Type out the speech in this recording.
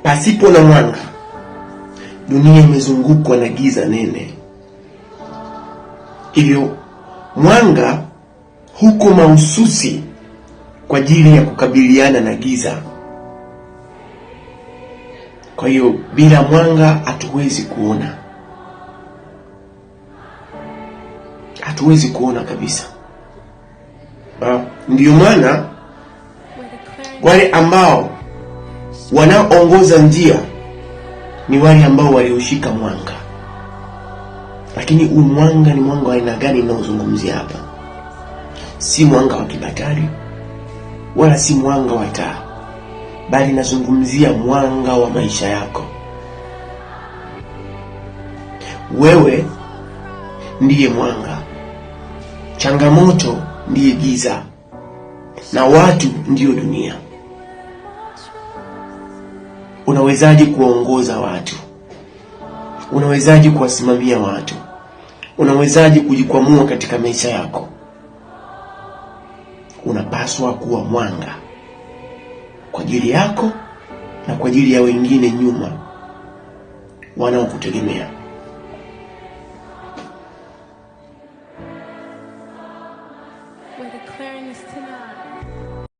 Pasipo na mwanga, dunia imezungukwa na giza nene. Hivyo mwanga huko mahususi kwa ajili ya kukabiliana na giza. Kwa hiyo bila mwanga hatuwezi kuona. Hatuwezi kuona kabisa. Ndio maana wale ambao wanaoongoza njia ni wale ambao walioshika mwanga. Lakini mwanga ni mwanga wa aina gani ninaozungumzia hapa? Si mwanga wa kibatari wala si mwanga wa taa, bali nazungumzia mwanga wa maisha yako. Wewe ndiye mwanga, changamoto ndiye giza, na watu ndiyo dunia. Unawezaje kuongoza watu? Unawezaje kuwasimamia watu? Unawezaje kujikwamua katika maisha yako? Unapaswa kuwa mwanga kwa ajili yako na kwa ajili ya wengine nyuma wanaokutegemea. We're declaring this tonight.